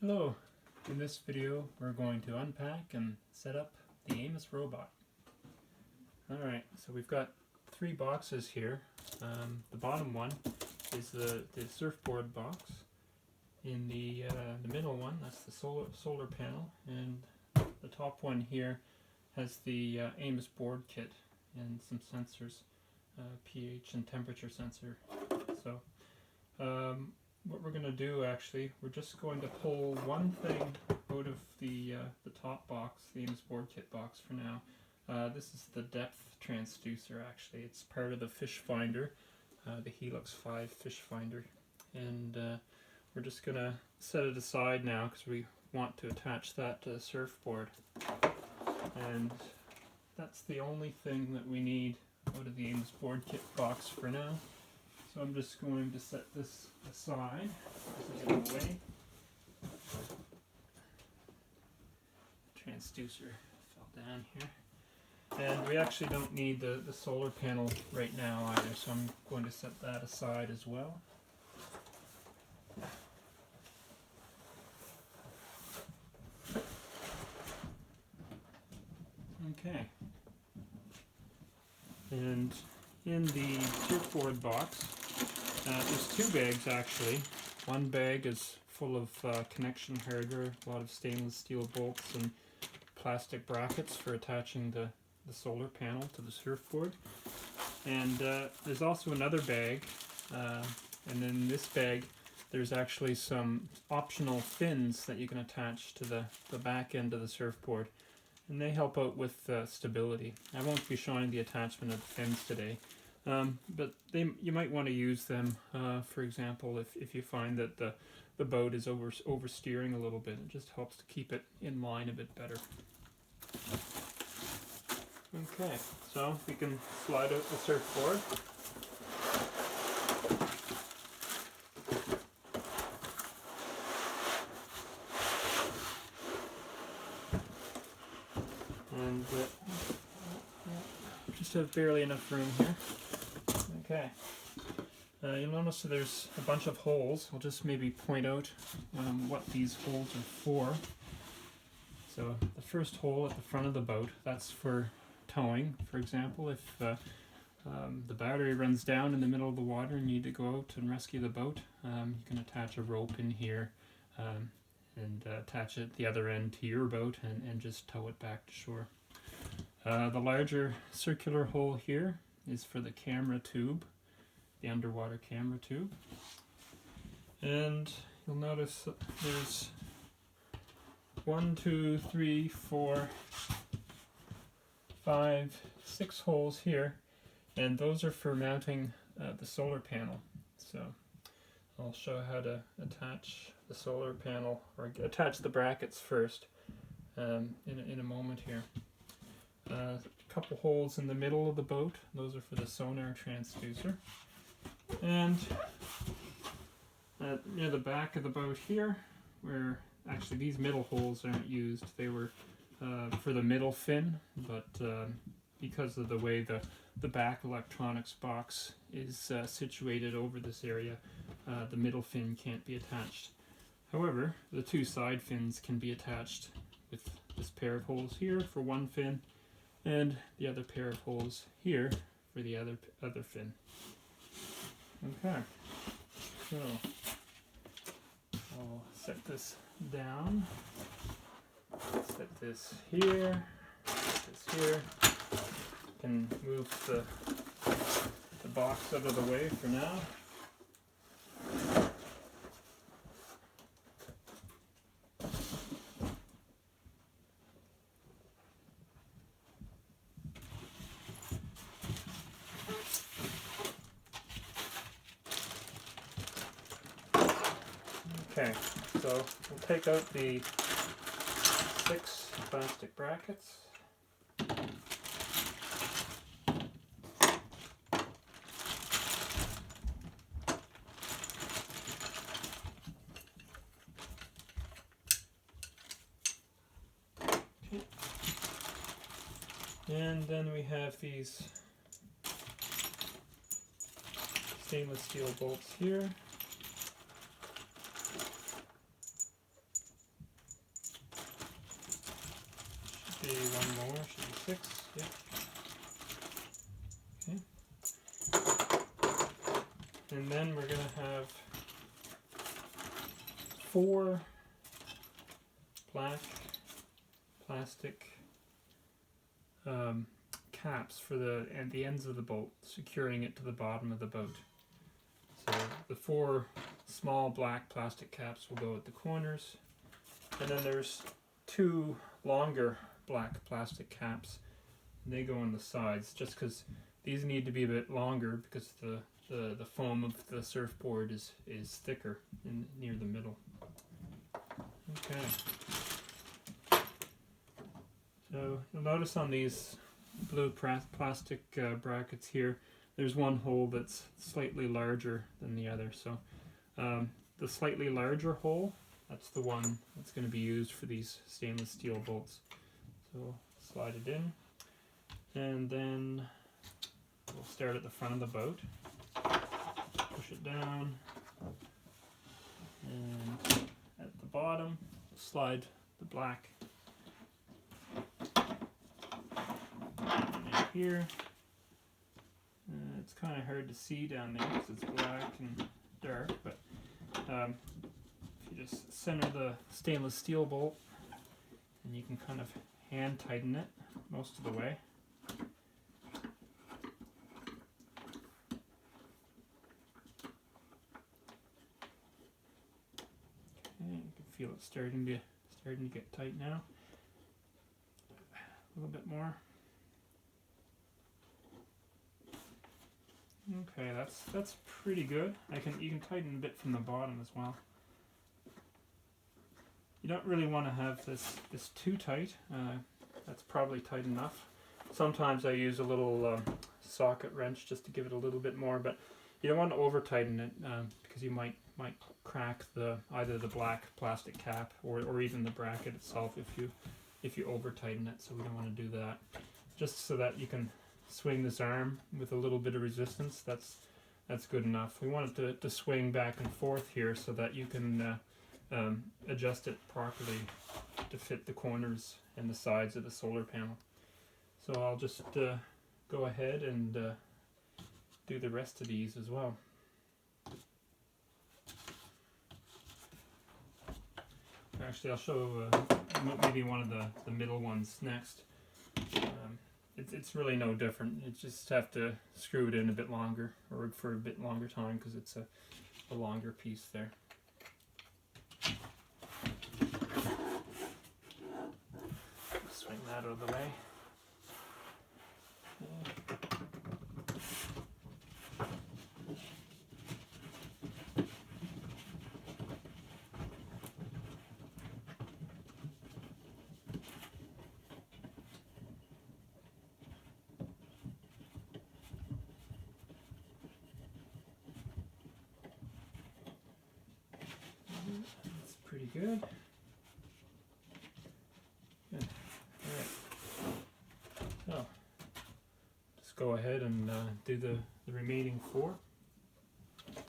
Hello, in this video we're going to unpack and set up the AMOS Robot. Alright, so we've got three boxes here. The bottom one is the surfboard box. In the middle one, that's the solar panel, and the top one here has the AMOS board kit and some sensors, pH and temperature sensor. So what we're going to do, actually, we're just going to pull one thing out of the top box, the AMOS board kit box for now. This is the depth transducer, actually. It's part of the fish finder, the Helix 5 fish finder. And we're just going to set it aside now because we want to attach that to the surfboard. And that's the only thing that we need out of the AMOS board kit box for now. So I'm just going to set this aside, get it away. Transducer fell down here. And we actually don't need the solar panel right now either, so I'm going to set that aside as well. Okay. And in the surfboard box, there's two bags actually. One bag is full of connection hardware, a lot of stainless steel bolts and plastic brackets for attaching the solar panel to the surfboard. And there's also another bag, and in this bag there's actually some optional fins that you can attach to the back end of the surfboard. And they help out with stability. I won't be showing the attachment of the fins today, but you might want to use them, for example, if you find that the boat is oversteering a little bit. It just helps to keep it in line a bit better. Okay, so we can slide out the surfboard. And just have barely enough room here. Okay. You'll notice that there's a bunch of holes. I'll just maybe point out what these holes are for. So the first hole at the front of the boat, that's for towing. For example, if the battery runs down in the middle of the water and you need to go out and rescue the boat, you can attach a rope in here and attach it at the other end to your boat and just tow it back to shore. The larger circular hole here is for the camera tube, the underwater camera tube. And you'll notice that there's 1, 2, 3, 4, 5, 6 holes here, and those are for mounting the solar panel. So I'll show how to attach the solar panel, or attach the brackets first in a moment here. A couple holes in the middle of the boat, those are for the sonar transducer. And near the back of the boat here, where actually these middle holes aren't used, they were for the middle fin, but because of the way the back electronics box is situated over this area, the middle fin can't be attached. However, the two side fins can be attached with this pair of holes here for one fin, and the other pair of holes here for the other fin. Okay, so I'll set this down, set this here, can move the box out of the way for now. Okay, so we'll take out the 6 plastic brackets. Okay. And then we have these stainless steel bolts here. be one more, should be 6, yep. Okay. And then we're going to have 4 black plastic caps for the ends of the boat, securing it to the bottom of the boat. So the 4 small black plastic caps will go at the corners, and then there's 2 longer black plastic caps, and they go on the sides, just because these need to be a bit longer because the foam of the surfboard is thicker near the middle. Okay. So you'll notice on these blue plastic brackets here, there's one hole that's slightly larger than the other. So the slightly larger hole, that's the one that's going to be used for these stainless steel bolts. So slide it in, and then we'll start at the front of the boat, push it down, and at the bottom slide the black in here. It's kind of hard to see down there because it's black and dark, but if you just center the stainless steel bolt, and you can kind of hand tighten it most of the way. Okay, you can feel it starting to get tight now. A little bit more. Okay, that's pretty good. You can tighten a bit from the bottom as well. You don't really want to have this too tight. That's probably tight enough. Sometimes I use a little socket wrench just to give it a little bit more, but you don't want to over tighten it because you might crack either the black plastic cap or even the bracket itself if you over tighten it. So we don't want to do that. Just so that you can swing this arm with a little bit of resistance, that's good enough. We want it to swing back and forth here so that you can adjust it properly to fit the corners and the sides of the solar panel. So I'll just go ahead and do the rest of these as well. Actually, I'll show maybe one of the middle ones next. It's really no different. You just have to screw it in a bit longer, or for a bit longer time, because it's a longer piece there. Swing that out of the way. That's pretty good. Good. Alright. So, just go ahead and do the remaining 4.